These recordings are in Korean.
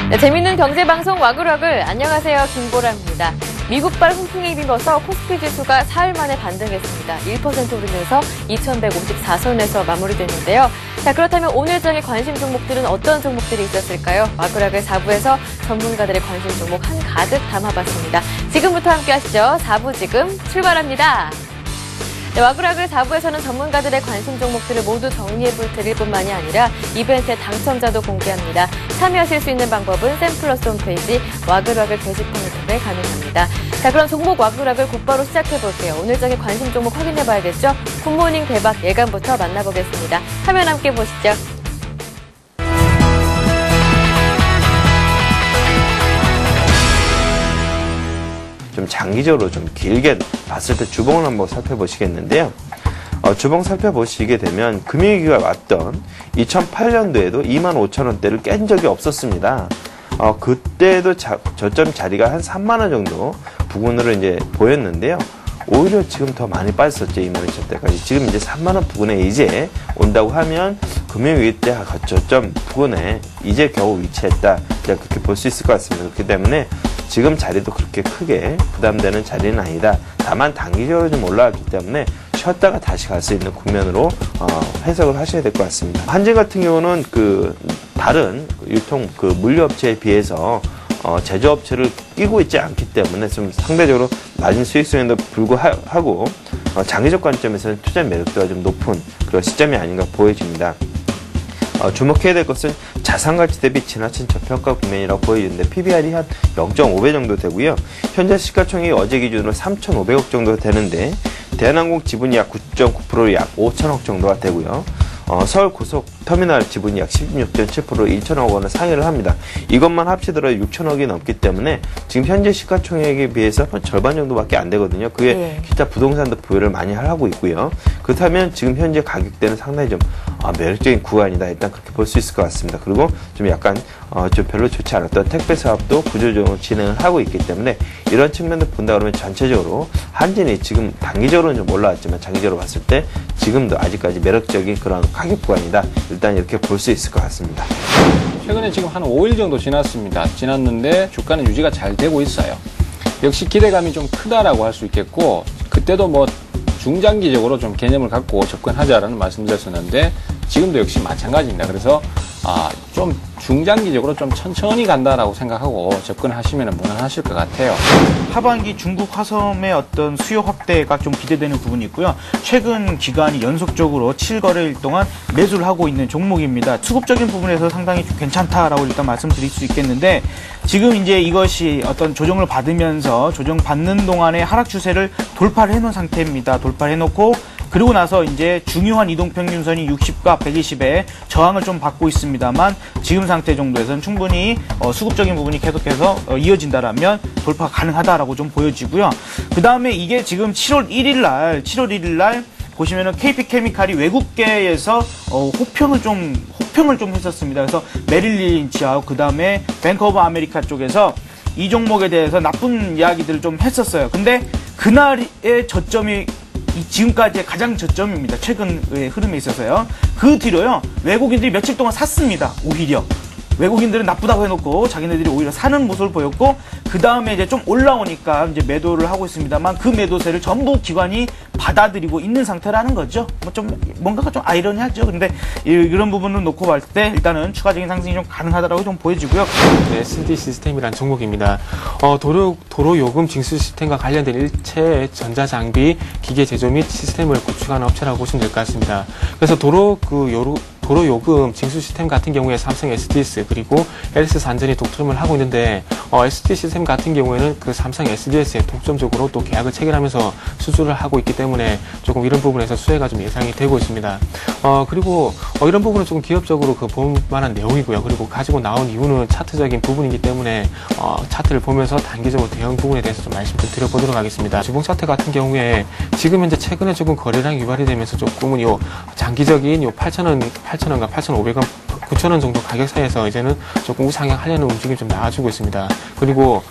네, 재밌는 경제방송 와글와글. 안녕하세요, 김보라입니다. 미국발 훈풍에 힘입어서 코스피 지수가 사흘 만에 반등했습니다. 1% 오르면서 2154선에서 마무리됐는데요. 자, 그렇다면 오늘 장의 관심 종목들은 어떤 종목들이 있었을까요? 와글와글 4부에서 전문가들의 관심 종목 한가득 담아봤습니다. 지금부터 함께 하시죠. 4부 지금 출발합니다. 네, 와글와글 4부에서는 전문가들의 관심 종목들을 모두 정리해볼 테일 뿐만이 아니라 이벤트의 당첨자도 공개합니다. 참여하실 수 있는 방법은 샘플러스 홈페이지 와글와글 게시판을 통해 가능합니다. 자, 그럼 종목 와글와글 곧바로 시작해볼게요. 오늘 장의 관심 종목 확인해봐야겠죠? 굿모닝 대박 예감부터 만나보겠습니다. 화면 함께 보시죠. 좀 장기적으로 좀 길게 봤을 때 주봉을 한번 살펴보시겠는데요. 주봉 살펴보시게 되면 금융위기가 왔던 2008년도에도 25,000원대를 깬 적이 없었습니다. 그때도 저점 자리가 한 3만원 정도 부근으로 이제 보였는데요. 오히려 지금 더 많이 빠졌었죠. 2만원 때까지. 지금 이제 3만원 부근에 이제 온다고 하면 금융위기 때 저점 부근에 이제 겨우 위치했다. 그렇게 볼 수 있을 것 같습니다. 그렇기 때문에 지금 자리도 그렇게 크게 부담되는 자리는 아니다. 다만 단기적으로 좀 올라왔기 때문에 쉬었다가 다시 갈 수 있는 국면으로 해석을 하셔야 될 것 같습니다. 한진 같은 경우는 다른 유통 물류업체에 비해서 제조업체를 끼고 있지 않기 때문에 좀 상대적으로 낮은 수익성에도 불구하고 장기적 관점에서는 투자 매력도가 좀 높은 그런 시점이 아닌가 보여집니다. 주목해야 될 것은 자산가치 대비 지나친 저평가 국면이라고 보여지는데 PBR이 한 0.5배 정도 되고요. 현재 시가총액이 어제 기준으로 3,500억 정도 되는데 대한항공 지분이 약 9.9%로 약 5천억 정도가 되고요. 서울 고속터미널 지분이 약 16.7%로 1천억 원을 상회를 합니다. 이것만 합치더라도 6천억이 넘기 때문에 지금 현재 시가총액에 비해서 절반 정도밖에 안 되거든요. 그게 기타 부동산도 보유를 많이 하고 있고요. 그렇다면 지금 현재 가격대는 상당히 좀 매력적인 구간이다. 일단 그렇게 볼 수 있을 것 같습니다. 그리고 좀 약간 좀 별로 좋지 않았던 택배 사업도 구조적으로 진행을 하고 있기 때문에 이런 측면을 본다 그러면 전체적으로 한진이 지금 단기적으로는 좀 올라왔지만 장기적으로 봤을 때 지금도 아직까지 매력적인 그런 가격 구간이다. 일단 이렇게 볼 수 있을 것 같습니다. 최근에 지금 한 5일 정도 지났는데 주가는 유지가 잘 되고 있어요. 역시 기대감이 좀 크다라고 할 수 있겠고 그때도 뭐 중장기적으로 좀 개념을 갖고 접근하자라는 말씀드렸었는데 지금도 역시 마찬가지입니다. 그래서 좀 중장기적으로 좀 천천히 간다라고 생각하고 접근하시면 무난하실 것 같아요. 하반기 중국 화섬의 어떤 수요 확대가 좀 기대되는 부분이 있고요. 최근 기간이 연속적으로 7거래일 동안 매수를 하고 있는 종목입니다. 수급적인 부분에서 상당히 좀 괜찮다라고 일단 말씀드릴 수 있겠는데 지금 이제 이것이 어떤 조정을 받으면서 조정받는 동안에 하락 추세를 돌파를 해놓은 상태입니다. 돌파를 해놓고 그리고 나서 이제 중요한 이동평균선이 60과 120에 저항을 좀 받고 있습니다만 지금 상태 정도에서는 충분히 수급적인 부분이 계속해서 이어진다라면 돌파가 가능하다라고 좀 보여지고요. 그 다음에 이게 지금 7월 1일 날 보시면은 KP케미칼이 외국계에서 호평을 좀 했었습니다. 그래서 메릴 린치하고 그 다음에 뱅크 오브 아메리카 쪽에서 이 종목에 대해서 나쁜 이야기들을 좀 했었어요. 근데 그날의 저점이 지금까지의 가장 저점입니다. 최근의 흐름에 있어서요. 그 뒤로요. 외국인들이 며칠 동안 샀습니다. 오히려. 외국인들은 나쁘다고 해놓고 자기네들이 오히려 사는 모습을 보였고 그 다음에 이제 좀 올라오니까 이제 매도를 하고 있습니다만 그 매도세를 전부 기관이 받아들이고 있는 상태라는 거죠. 뭔가가 좀 아이러니하죠. 근데 이런 부분을 놓고 봤을 때 일단은 추가적인 상승이 좀 가능하다라고 좀 보여지고요. 네, SD 시스템이란 종목입니다. 도로 요금 징수 시스템과 관련된 일체 전자장비, 기계 제조 및 시스템을 구축하는 업체라고 보시면 될 것 같습니다. 그래서 도로 요금 징수 시스템 같은 경우에 삼성 SDS 그리고 LS 산전이 독점을 하고 있는데 SD 시스템 같은 경우에는 그 삼성 SDS에 독점적으로 또 계약을 체결하면서 수주를 하고 있기 때문에 조금 이런 부분에서 수혜가 좀 예상이 되고 있습니다. 그리고 이런 부분은 조금 기업적으로 볼 만한 내용이고요. 그리고 가지고 나온 이유는 차트적인 부분이기 때문에 차트를 보면서 단기적으로 대응 부분에 대해서 좀 말씀 좀 드려보도록 하겠습니다. 주봉 차트 같은 경우에 지금 현재 최근에 조금 거래량이 유발이 되면서 조금은 장기적인 8,000원과 8,500원 9,000원 정도 가격 사이에서 이제는 조금 우상향하려는 움직임이 좀 나와주고 있습니다. 그리고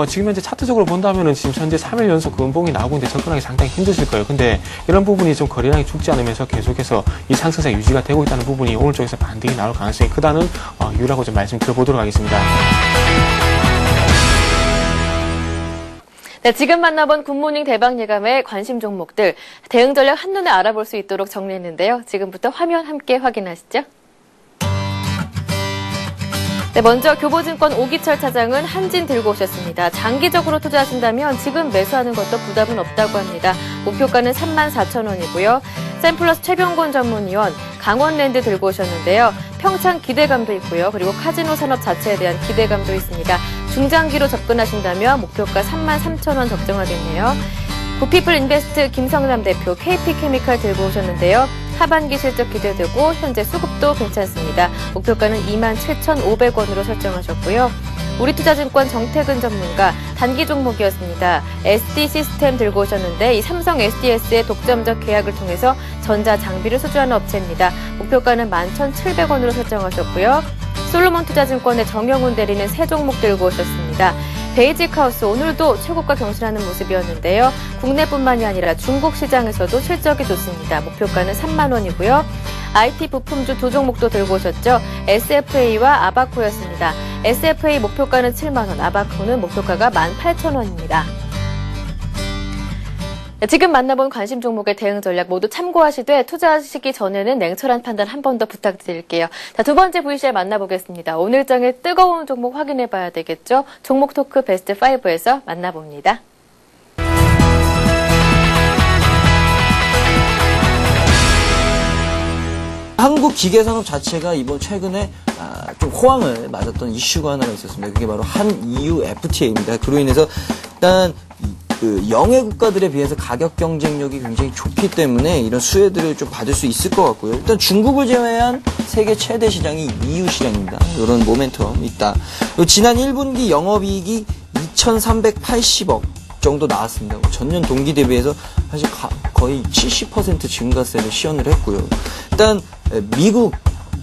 지금 현재 차트적으로 본다면은 지금 현재 3일 연속 그 음봉이 나오고 있는데 접근하기 상당히 힘드실 거예요. 근데 이런 부분이 좀 거래량이 죽지 않으면서 계속해서 이 상승세 유지가 되고 있다는 부분이 오늘 쪽에서 반등이 나올 가능성이 크다는 이유라고 좀 말씀드려보도록 하겠습니다. 네, 지금 만나본 굿모닝 대박 예감의 관심 종목들, 대응 전략 한눈에 알아볼 수 있도록 정리했는데요. 지금부터 화면 함께 확인하시죠. 네, 먼저 교보증권 오기철 차장은 한진 들고 오셨습니다. 장기적으로 투자하신다면 지금 매수하는 것도 부담은 없다고 합니다. 목표가는 34,000원이고요. 샘플러스 최병곤 전문위원 강원랜드 들고 오셨는데요. 평창 기대감도 있고요. 그리고 카지노 산업 자체에 대한 기대감도 있습니다. 중장기로 접근하신다면 목표가 33,000원 적정하겠네요. 구피플 인베스트 김성남 대표 KP케미칼 들고 오셨는데요. 하반기 실적 기대되고 현재 수급도 괜찮습니다. 목표가는 27,500원으로 설정하셨고요. 우리투자증권 정태근 전문가 단기 종목이었습니다. SD 시스템 들고 오셨는데 이 삼성 SDS의 독점적 계약을 통해서 전자 장비를 수주하는 업체입니다. 목표가는 11,700원으로 설정하셨고요. 솔로몬 투자증권의 정영훈 대리는 세 종목 들고 오셨습니다. 베이직하우스 오늘도 최고가 경신하는 모습이었는데요. 국내뿐만이 아니라 중국 시장에서도 실적이 좋습니다. 목표가는 3만 원이고요. IT 부품주 두 종목도 들고 오셨죠. SFA와 아바코였습니다. SFA 목표가는 7만 원, 아바코는 목표가가 18,000원입니다. 지금 만나본 관심 종목의 대응 전략 모두 참고하시되 투자하시기 전에는 냉철한 판단 한 번 더 부탁드릴게요. 자, 두 번째 VCR 만나보겠습니다. 오늘장의 뜨거운 종목 확인해 봐야 되겠죠. 종목 토크 베스트 5에서 만나봅니다. 한국 기계산업 자체가 이번 최근에 좀 호황을 맞았던 이슈가 하나가 있었습니다. 그게 바로 한EU FTA입니다. 그로 인해서 일단 그 영해 국가들에 비해서 가격 경쟁력이 굉장히 좋기 때문에 이런 수혜들을 좀 받을 수 있을 것 같고요. 일단 중국을 제외한 세계 최대 시장이 EU 시장입니다. 이런 모멘텀 있다. 지난 1분기 영업이익이 2,380억 정도 나왔습니다. 전년 동기 대비해서 사실 거의 70% 증가세를 시현을 했고요. 일단 미국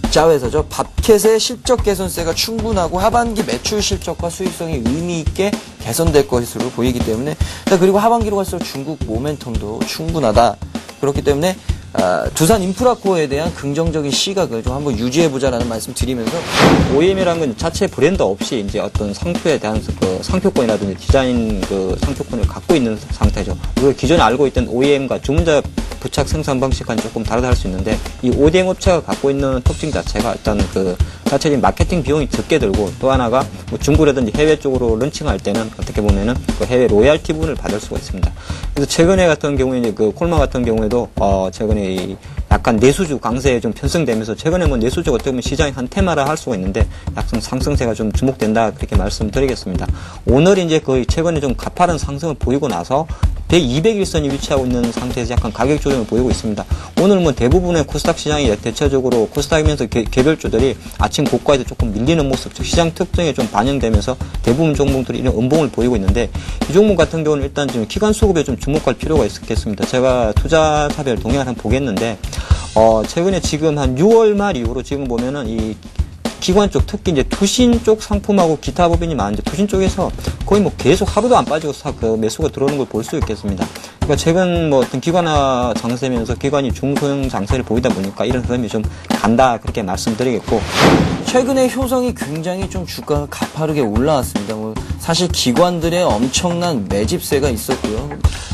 자회사죠. 밥캣의 실적 개선세가 충분하고 하반기 매출 실적과 수익성이 의미 있게 개선될 것으로 보이기 때문에 그리고 하반기로 갈수록 중국 모멘텀도 충분하다. 그렇기 때문에 두산 인프라코어에 대한 긍정적인 시각을 좀 한번 유지해보자라는 말씀 드리면서 OEM이라는 건 자체 브랜드 없이 이제 어떤 상표에 대한 그 상표권이라든지 디자인 그 상표권을 갖고 있는 상태죠. 우리가 기존에 알고 있던 OEM과 주문자 부착 생산 방식과는 조금 다르다 할 수 있는데 이 ODM 업체가 갖고 있는 특징 자체가 일단 그 자체적인 마케팅 비용이 적게 들고 또 하나가 뭐 중국이라든지 해외 쪽으로 런칭할 때는 어떻게 보면은 그 해외 로얄티 부분을 받을 수가 있습니다. 그래서 최근에 같은 경우에 이제 그 콜마 같은 경우에도 최근에 이 약간 내수주 강세에 좀 편승되면서 최근에 뭐 내수주가 어떻게 보면 시장의 한 테마라 할 수가 있는데 약간 상승세가 좀 주목된다 그렇게 말씀드리겠습니다. 오늘 이제 거의 최근에 좀 가파른 상승을 보이고 나서 200일선이 위치하고 있는 상태에서 약간 가격 조정을 보이고 있습니다. 오늘 뭐 대부분의 코스닥 시장이 대체적으로 코스닥이면서 개별주들이 아침 고가에서 조금 밀리는 모습, 즉 시장 특징에 좀 반영되면서 대부분 종목들이 이런 음봉을 보이고 있는데 이 종목 같은 경우는 일단 좀 기관 수급에 좀 주목할 필요가 있겠습니다. 제가 투자사별 동향을 한번 보겠는데 최근에 지금 한 6월 말 이후로 지금 보면은 이 기관 쪽, 특히 이제 투신 쪽 상품하고 기타 법인이 많은데 투신 쪽에서 거의 뭐 계속 하루도 안 빠지고 그 매수가 들어오는 걸 볼 수 있겠습니다. 그러니까 최근 뭐 어떤 기관화 장세면서 기관이 중소형 장세를 보이다 보니까 이런 흐름이 좀 간다 그렇게 말씀드리겠고 최근에 효성이 굉장히 좀 주가가 가파르게 올라왔습니다. 뭐 사실 기관들의 엄청난 매집세가 있었고요.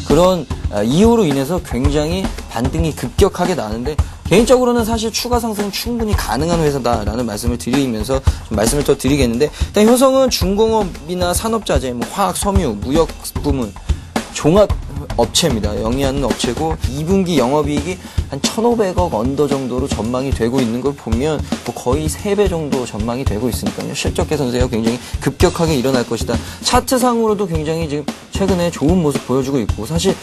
그런 이유로 인해서 굉장히 반등이 급격하게 나는데 개인적으로는 사실 추가 상승 충분히 가능한 회사다라는 말씀을 드리면서 좀 말씀을 더 드리겠는데 일단 효성은 중공업이나 산업자재, 뭐 화학, 섬유, 무역 부문 종합 업체입니다. 영위하는 업체고 2분기 영업이익이 한 1,500억 언더 정도로 전망이 되고 있는 걸 보면 뭐 거의 3배 정도 전망이 되고 있으니까요. 실적 개선세가 굉장히 급격하게 일어날 것이다. 차트상으로도 굉장히 지금 최근에 좋은 모습 보여주고 있고 사실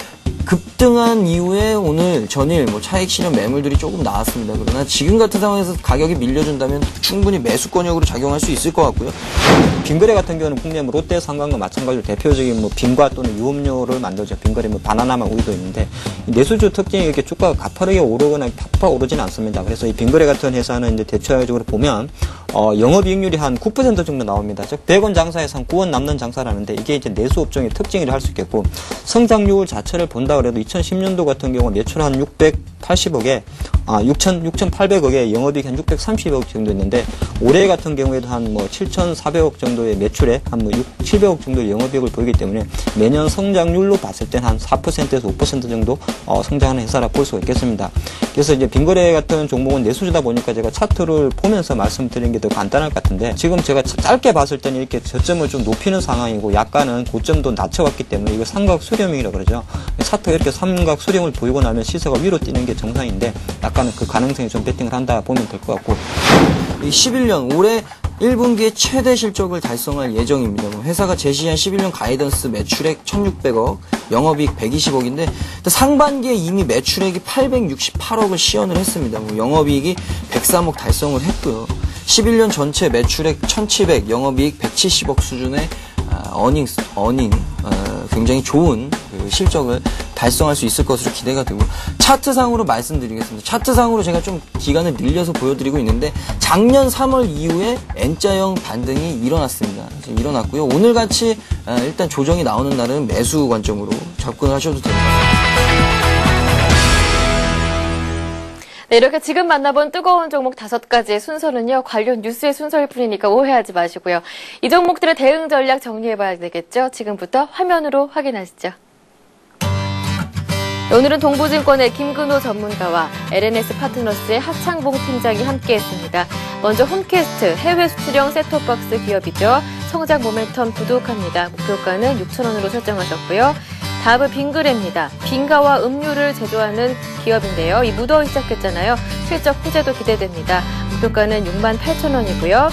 급등한 이후에 오늘 전일 뭐 차익 실현 매물들이 조금 나왔습니다. 그러나 지금 같은 상황에서 가격이 밀려준다면 충분히 매수권역으로 작용할 수 있을 것 같고요. 빙거래 같은 경우는 국내 뭐 롯데 상관과 마찬가지로 대표적인 뭐 빙과 또는 유업료를 만들죠. 빙거래 뭐 바나나만 우유도 있는데 내수주 특징이 이렇게 주가가 가파르게 오르거나 팍팍 오르지는 않습니다. 그래서 이 빙거래 같은 회사는 이제 대체적으로 보면 영업이익률이 한 9% 정도 나옵니다. 즉 100원 장사에서 한 9원 남는 장사라는데 이게 이제 내수 업종의 특징이라 할 수 있겠고 성장률 자체를 본다 그래도 2010년도 같은 경우 매출 한 680억에 6,800억에 영업이익 한 630억 정도 있는데 올해 같은 경우에도 한 뭐 7,400억 정도의 매출에 한 뭐 700억 정도의 영업이익을 보이기 때문에 매년 성장률로 봤을 땐 한 4%에서 5% 정도 성장하는 회사라 볼 수가 있겠습니다. 그래서 이제 빙거래 같은 종목은 내수주다 보니까 제가 차트를 보면서 말씀드리는 게 더 간단할 것 같은데 지금 제가 짧게 봤을 때는 이렇게 저점을 좀 높이는 상황이고 약간은 고점도 낮춰왔기 때문에 이거 삼각 수렴이라고 그러죠. 차트가 이렇게 삼각 수렴을 보이고 나면 시세가 위로 뛰는 게 정상인데 약간은 그 가능성이 좀 배팅을 한다 보면 될 것 같고 11년 올해 1분기에 최대 실적을 달성할 예정입니다. 회사가 제시한 11년 가이던스 매출액 1,600억, 영업이익 120억인데 상반기에 이미 매출액이 868억을 시현을 했습니다. 영업이익이 103억 달성을 했고요. 11년 전체 매출액 1,700, 영업이익 170억 수준의 어닝 굉장히 좋은 실적을 달성할 수 있을 것으로 기대가 되고 차트상으로 말씀드리겠습니다. 차트상으로 제가 좀 기간을 늘려서 보여드리고 있는데 작년 3월 이후에 N자형 반등이 일어났습니다. 일어났고요. 오늘같이 일단 조정이 나오는 날은 매수 관점으로 접근을 하셔도 됩니다. 네, 이렇게 지금 만나본 뜨거운 종목 5가지의 순서는요, 관련 뉴스의 순서일 뿐이니까 오해하지 마시고요. 이 종목들의 대응 전략 정리해봐야 되겠죠? 지금부터 화면으로 확인하시죠. 오늘은 동부증권의 김근호 전문가와 LNS 파트너스의 하창봉 팀장이 함께했습니다. 먼저 홈캐스트 해외 수출형 셋톱박스 기업이죠. 성장 모멘텀 두둑합니다. 목표가는 6,000원으로 설정하셨고요. 다음은 빙그레입니다. 빙가와 음료를 제조하는 기업인데요. 이 무더위 시작했잖아요. 실적 호재도 기대됩니다. 목표가는 68,000원이고요.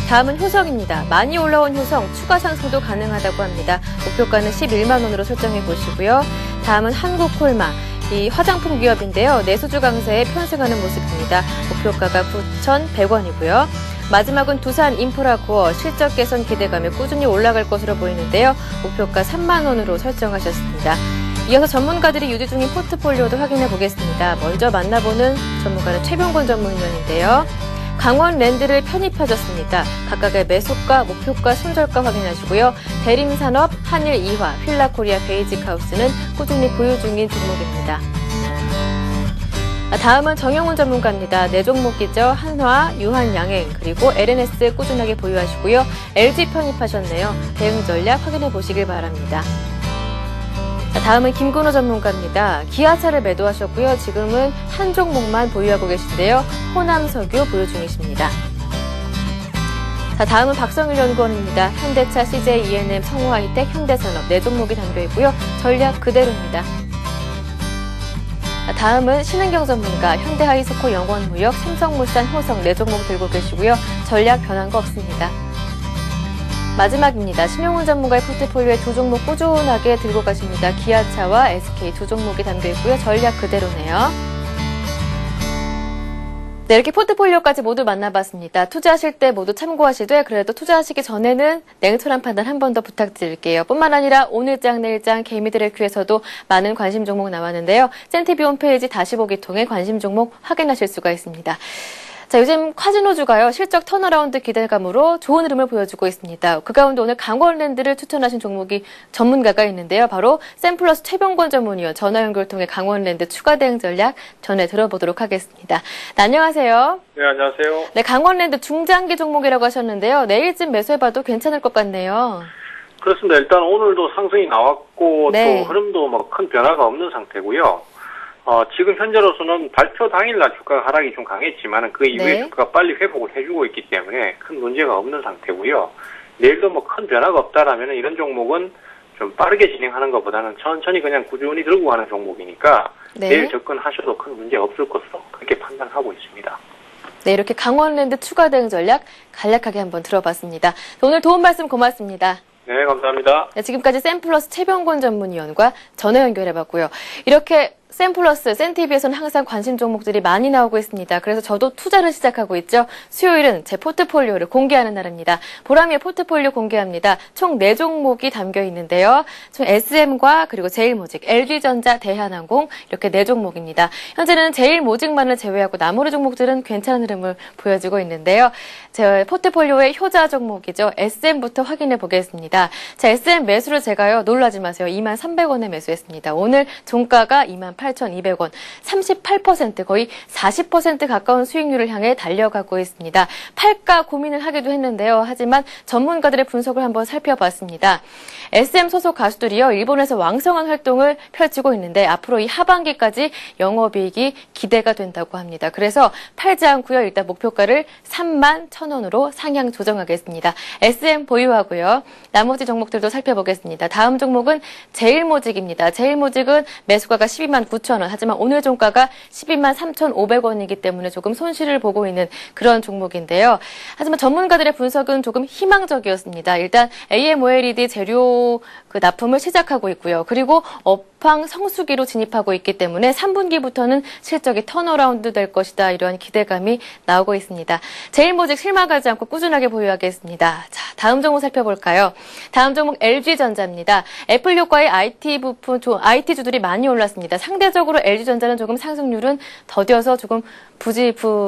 다음은 효성입니다. 많이 올라온 효성, 추가 상승도 가능하다고 합니다. 목표가는 11만 원으로 설정해 보시고요. 다음은 한국콜마, 이 화장품 기업인데요. 내수주 강세에 편승하는 모습입니다. 목표가가 9,100원이고요. 마지막은 두산 인프라코어, 실적 개선 기대감에 꾸준히 올라갈 것으로 보이는데요. 목표가 3만 원으로 설정하셨습니다. 이어서 전문가들이 유지 중인 포트폴리오도 확인해 보겠습니다. 먼저 만나보는 전문가는 최병권 전문위원인데요. 강원랜드를 편입하셨습니다. 각각의 매수가, 목표가, 손절가 확인하시고요. 대림산업, 한일이화, 필라코리아 베이직하우스는 꾸준히 보유 중인 종목입니다. 다음은 정영훈 전문가입니다. 네 종목이죠. 한화, 유한양행, 그리고 LNS 꾸준하게 보유하시고요. LG 편입하셨네요. 대응 전략 확인해 보시길 바랍니다. 다음은 김근호 전문가입니다. 기아차를 매도하셨고요. 지금은 한 종목만 보유하고 계신데요. 호남석유 보유 중이십니다. 다음은 박성일 연구원입니다. 현대차, CJ, E&M, 성우하이텍, 현대산업 네 종목이 담겨있고요. 전략 그대로입니다. 다음은 신은경 전문가, 현대하이스코, 영원무역, 삼성물산, 효성 네 종목 들고 계시고요. 전략 변한 거 없습니다. 마지막입니다. 신용훈 전문가의 포트폴리오에 두 종목 꾸준하게 들고 가십니다. 기아차와 SK 두 종목이 담겨있고요. 전략 그대로네요. 네, 이렇게 포트폴리오까지 모두 만나봤습니다. 투자하실 때 모두 참고하시되 그래도 투자하시기 전에는 냉철한 판단 한 번 더 부탁드릴게요. 뿐만 아니라 오늘장, 내일장, 개미들의 큐에서도 많은 관심 종목 나왔는데요. 센티비 홈페이지 다시 보기 통해 관심 종목 확인하실 수가 있습니다. 자, 요즘 카지노주가요, 실적 턴어라운드 기대감으로 좋은 흐름을 보여주고 있습니다. 그 가운데 오늘 강원랜드를 추천하신 종목이 전문가가 있는데요. 바로 샘플러스 최병권 전문위원 전화 연결 통해 강원랜드 추가 대응 전략 전해 들어보도록 하겠습니다. 네, 안녕하세요. 네, 안녕하세요. 네, 강원랜드 중장기 종목이라고 하셨는데요. 내일쯤 매수해봐도 괜찮을 것 같네요. 그렇습니다. 일단 오늘도 상승이 나왔고 네. 또 흐름도 뭐 큰 변화가 없는 상태고요. 지금 현재로서는 발표 당일날 주가가 하락이 좀 강했지만 그 이후에 네. 주가가 빨리 회복을 해주고 있기 때문에 큰 문제가 없는 상태고요. 내일도 뭐 큰 변화가 없다라면 이런 종목은 좀 빠르게 진행하는 것보다는 천천히 그냥 꾸준히 들고 가는 종목이니까 네. 내일 접근하셔도 큰 문제 없을 것으로 그렇게 판단하고 있습니다. 네, 이렇게 강원랜드 추가 대응 전략 간략하게 한번 들어봤습니다. 오늘 도움 말씀 고맙습니다. 네, 감사합니다. 네, 지금까지 샘플러스 최병곤 전문위원과 전화 연결해봤고요. 이렇게 샘플러스, 센TV에서는 항상 관심 종목들이 많이 나오고 있습니다. 그래서 저도 투자를 시작하고 있죠. 수요일은 제 포트폴리오를 공개하는 날입니다. 보람이의 포트폴리오 공개합니다. 총 4종목이 담겨 있는데요. 총 SM과 그리고 제일모직, LG전자, 대한항공 이렇게 4종목입니다. 현재는 제일모직만을 제외하고 나머지 종목들은 괜찮은 흐름을 보여주고 있는데요. 제 포트폴리오의 효자 종목이죠. SM부터 확인해 보겠습니다. 자, SM 매수를 제가요. 놀라지 마세요. 23,300원에 매수했습니다. 오늘 종가가 28,200원, 38% 거의 40% 가까운 수익률을 향해 달려가고 있습니다. 팔까 고민을 하기도 했는데요. 하지만 전문가들의 분석을 한번 살펴봤습니다. SM 소속 가수들이요. 일본에서 왕성한 활동을 펼치고 있는데 앞으로 이 하반기까지 영업이익이 기대가 된다고 합니다. 그래서 팔지 않고요. 일단 목표가를 31,000원으로 상향 조정하겠습니다. SM 보유하고요. 나머지 종목들도 살펴보겠습니다. 다음 종목은 제일모직입니다. 제일모직은 매수가가 129,000원, 하지만 오늘 종가가 123,500원이기 때문에 조금 손실을 보고 있는 그런 종목인데요. 하지만 전문가들의 분석은 조금 희망적이었습니다. 일단 AMOLED 재료 납품을 시작하고 있고요. 그리고 업황 성수기로 진입하고 있기 때문에 3분기부터는 실적이 턴어라운드 될 것이다. 이러한 기대감이 나오고 있습니다. 제일모직 실망하지 않고 꾸준하게 보유하겠습니다. 자, 다음 종목 살펴볼까요? 다음 종목 LG전자입니다. 애플 효과의 IT 부품, IT주들이 많이 올랐습니다. 상대적으로 LG전자는 조금 상승률은 더뎌서 조금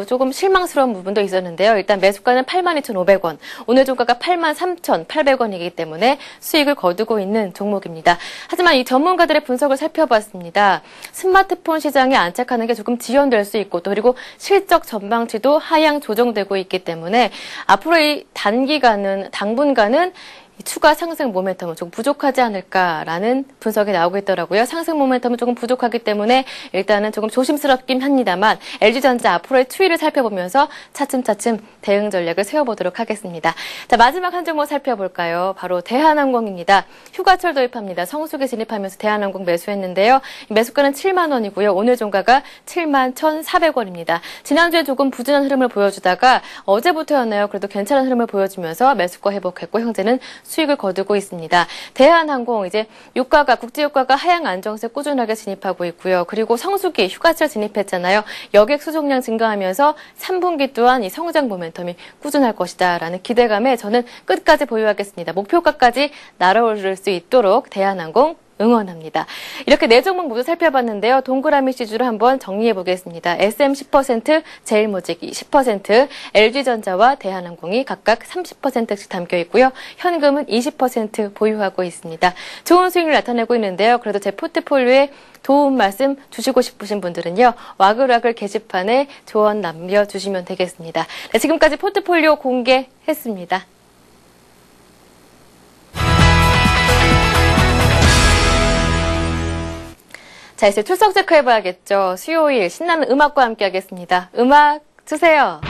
조금 실망스러운 부분도 있었는데요. 일단 매수가는 82,500원, 오늘 종가가 83,800원이기 때문에 수익을 거두고 있는 종목입니다. 하지만 이 전문가들의 분석을 살펴봤습니다. 스마트폰 시장에 안착하는 게 조금 지연될 수 있고 또 그리고 실적 전망치도 하향 조정되고 있기 때문에 앞으로 이 당분간은 추가 상승 모멘텀은 조금 부족하지 않을까라는 분석이 나오고 있더라고요. 상승 모멘텀은 조금 부족하기 때문에 일단은 조금 조심스럽긴 합니다만 LG전자 앞으로의 추이를 살펴보면서 차츰차츰 대응 전략을 세워보도록 하겠습니다. 자, 마지막 한 종목 살펴볼까요? 바로 대한항공입니다. 휴가철 도입합니다. 성수기 진입하면서 대한항공 매수했는데요. 매수가는 7만 원이고요. 오늘 종가가 71,400원입니다. 지난주에 조금 부진한 흐름을 보여주다가 어제부터였나요? 그래도 괜찮은 흐름을 보여주면서 매수가 회복했고 현재는 수익을 거두고 있습니다. 대한항공 이제 국제유가가 하향 안정세 꾸준하게 진입하고 있고요. 그리고 성수기 휴가철 진입했잖아요. 여객 수송량 증가하면서 3분기 또한 이 성장 모멘텀이 꾸준할 것이다라는 기대감에 저는 끝까지 보유하겠습니다. 목표가까지 날아오를 수 있도록 대한항공 응원합니다. 이렇게 4종목 모두 살펴봤는데요. 동그라미 시주를 한번 정리해 보겠습니다. SM 10%, 제일모직 10%, LG전자와 대한항공이 각각 30%씩 담겨 있고요. 현금은 20% 보유하고 있습니다. 좋은 수익을 나타내고 있는데요. 그래도 제 포트폴리오에 도움 말씀 주시고 싶으신 분들은요. 와글와글 게시판에 조언 남겨주시면 되겠습니다. 네, 지금까지 포트폴리오 공개했습니다. 자, 이제 출석 체크해봐야겠죠. 수요일 신나는 음악과 함께 하겠습니다. 음악 주세요.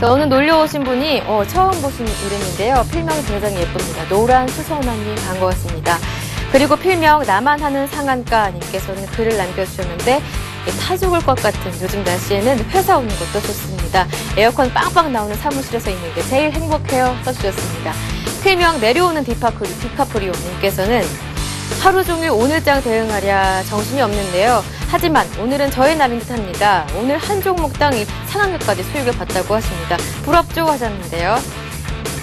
자, 오늘 놀려오신 분이 처음 보신 이름인데요. 필명이 굉장히 예쁩니다. 노란 수선화님 반가웠습니다. 그리고 필명 나만 하는 상한가님께서는 글을 남겨주셨는데 타 죽을 것 같은 요즘 날씨에는 회사 오는 것도 좋습니다. 에어컨 빵빵 나오는 사무실에서 있는 게 제일 행복해요. 써주셨습니다. 필명 내려오는 디카프리오님께서는 하루 종일 오늘장 대응하랴 정신이 없는데요. 하지만 오늘은 저의 날인 듯합니다. 오늘 한 종목당 상한가까지 수익을 봤다고 하십니다. 부럽죠 하셨는데요.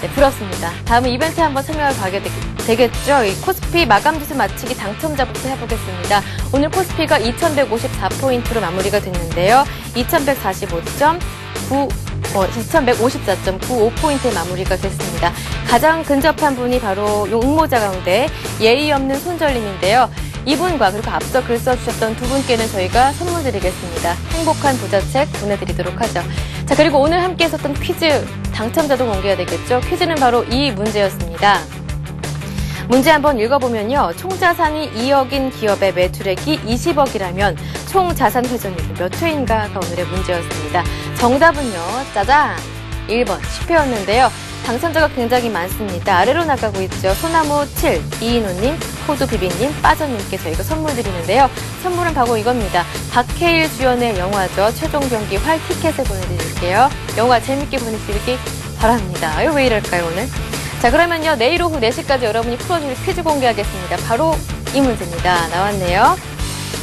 네, 부럽습니다. 다음은 이벤트에 한번 참여를 가게 되겠죠. 이 코스피 마감지수 맞추기 당첨자부터 해보겠습니다. 오늘 코스피가 2154포인트로 마무리가 됐는데요. 2154.95포인트에 마무리가 됐습니다. 가장 근접한 분이 바로 용모자 가운데 예의 없는 손절님인데요. 이분과 그리고 앞서 글 써주셨던 두 분께는 저희가 선물 드리겠습니다. 행복한 부자책 보내드리도록 하죠. 자, 그리고 오늘 함께 했었던 퀴즈 당첨자도 공개해야 되겠죠. 퀴즈는 바로 이 문제였습니다. 문제 한번 읽어보면요. 총 자산이 2억인 기업의 매출액이 20억이라면 총 자산 회전율이 몇 회인가가 오늘의 문제였습니다. 정답은요. 짜잔! 1번 10회였는데요. 당첨자가 굉장히 많습니다. 아래로 나가고 있죠. 소나무 7, 이인호님, 호두비비님, 빠져님께 저희가 선물 드리는데요. 선물은 바로 이겁니다. 박해일 주연의 영화죠. 최종 경기 활 티켓을 보내드릴게요. 영화 재밌게 보내드리기 바랍니다. 아유, 왜 이럴까요, 오늘? 자, 그러면요. 내일 오후 4시까지 여러분이 풀어줄 퀴즈 공개하겠습니다. 바로 이 문제입니다. 나왔네요.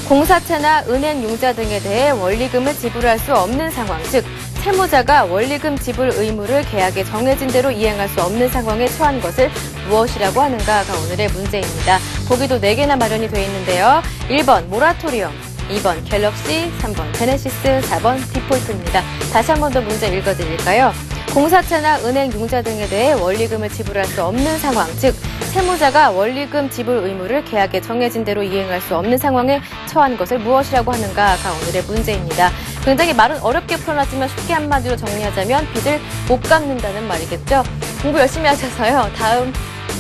공사채나 은행 융자 등에 대해 원리금을 지불할 수 없는 상황, 즉 채무자가 원리금 지불 의무를 계약에 정해진 대로 이행할 수 없는 상황에 처한 것을 무엇이라고 하는가가 오늘의 문제입니다. 보기도 4개나 마련이 되어 있는데요. 1번 모라토리엄, 2번 갤럭시, 3번 제네시스, 4번 디폴트입니다. 다시 한 번 더 문제 읽어드릴까요? 공사채나 은행 융자 등에 대해 원리금을 지불할 수 없는 상황, 즉 채무자가 원리금 지불 의무를 계약에 정해진 대로 이행할 수 없는 상황에 처한 것을 무엇이라고 하는가가 오늘의 문제입니다. 굉장히 말은 어렵게 풀어놨지만 쉽게 한마디로 정리하자면 빚을 못 갚는다는 말이겠죠. 공부 열심히 하셔서요.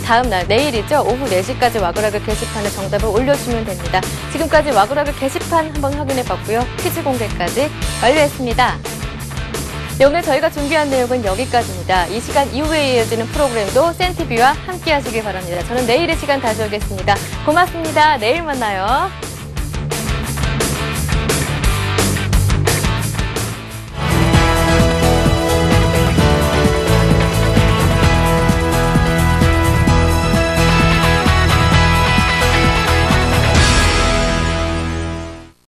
다음 날 내일이죠. 오후 4시까지 와그라글 게시판에 정답을 올려주시면 됩니다. 지금까지 와그라글 게시판 한번 확인해봤고요. 퀴즈 공개까지 완료했습니다. 네, 오늘 저희가 준비한 내용은 여기까지입니다. 이 시간 이후에 이어지는 프로그램도 센TV와 함께 하시길 바랍니다. 저는 내일 이 시간 다시 오겠습니다. 고맙습니다. 내일 만나요.